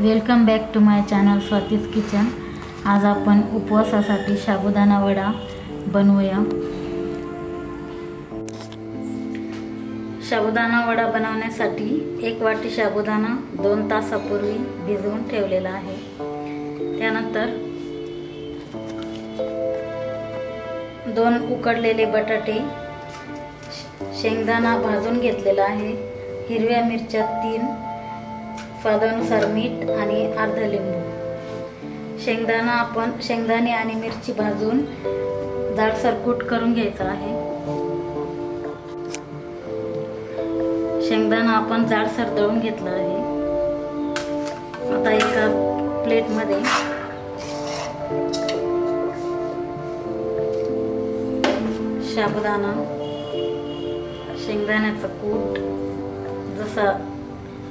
Welcome back to my channel Swati's kitchen. आज आपण उपवासासाठी साबुदाणा वडा बनवूया। साबुदाणा वडा बनवण्यासाठी 1 वाटी साबुदाणा 2 तासापूर्वी भिजवून ठेवलेला आहे। त्यानंतर 2 उकडलेले बटाटे, शेंगदाणा भाजून घेतलेला आहे, हिरव्या मिरच्या 3, स्वादानुसार मीठ आणि अर्धा लिंबू। शेंगदाणे आणि मिरची भाजून जाडसर कूट करून घ्यायचा आहे। शेंगदाणा आपण जाडसर दळून घेतला आहे। आता एका प्लेटमध्ये साबुदाणा, शेंगदाण्याचा कूट जसा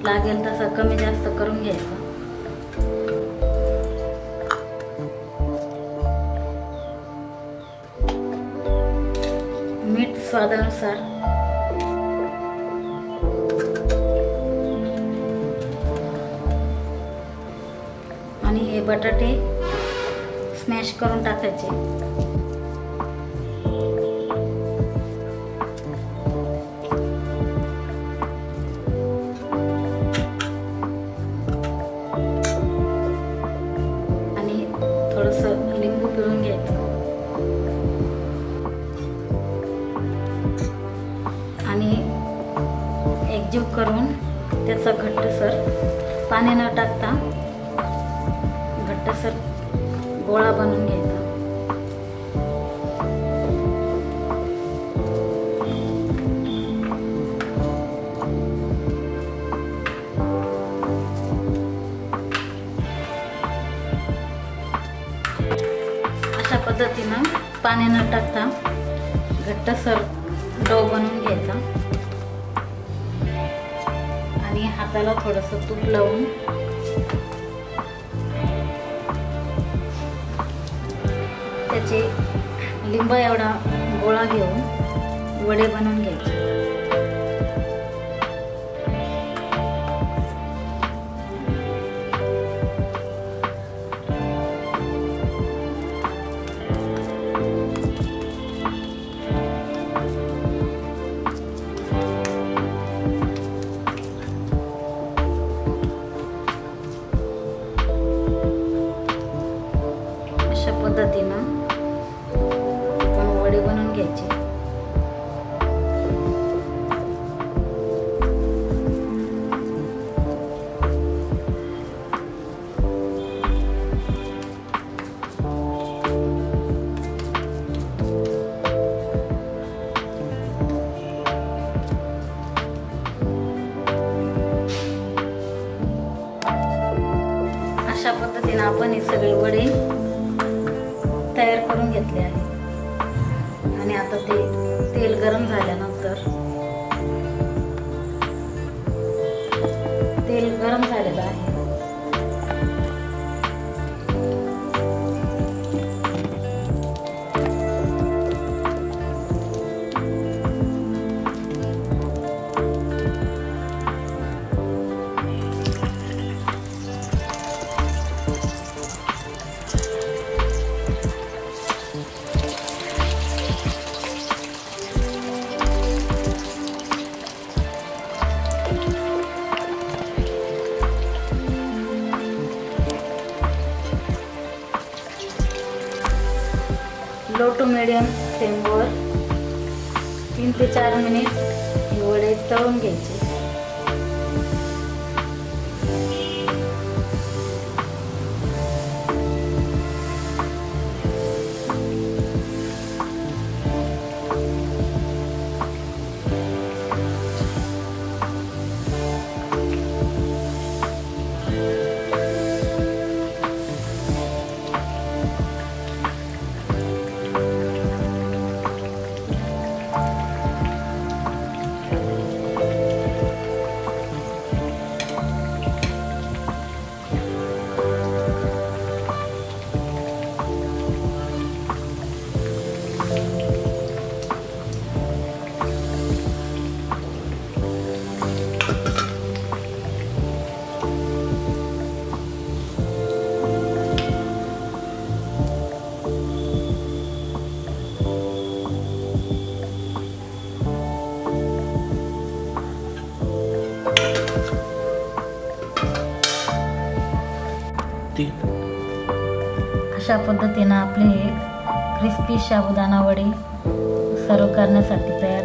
लागेल तसा कमी जास्त करून घ्यायचा। मीठ स्वादानुसार, आणि हे बटाटे स्मॅश करून टाकायचे। लिंबू पिळून घ्यायचं आणि एकजीव करून त्याचा घट्टसर, पाणी न टाकता घट्टसर गोळा बनवून घ्यायचा। अशा पद्धतीनं पाणी न टाकता घट्टसर डो बनवून घ्यायचा आणि हाताला थोडंसं तूप लावून त्याचे लिंबा एवढा गोळा घेऊन वडे बनवून घ्यायचे। अशा पद्धतीनं आपण वडे बनवून घ्यायचे। अशा पद्धतीने आपण हे सगळे वडे तयार करून घेतले आहे आणि आता ते तेल गरम झाल्यानंतर, तेल गरम झालेलं आहे। लो टू मीडियम फ्लेमवर 3 ते 4 मिनिट हे वडे तळून घ्यायचे। अशा पद्धतीनं आपले हे क्रिस्पी साबुदाणा वडे सर्व करण्यासाठी तयार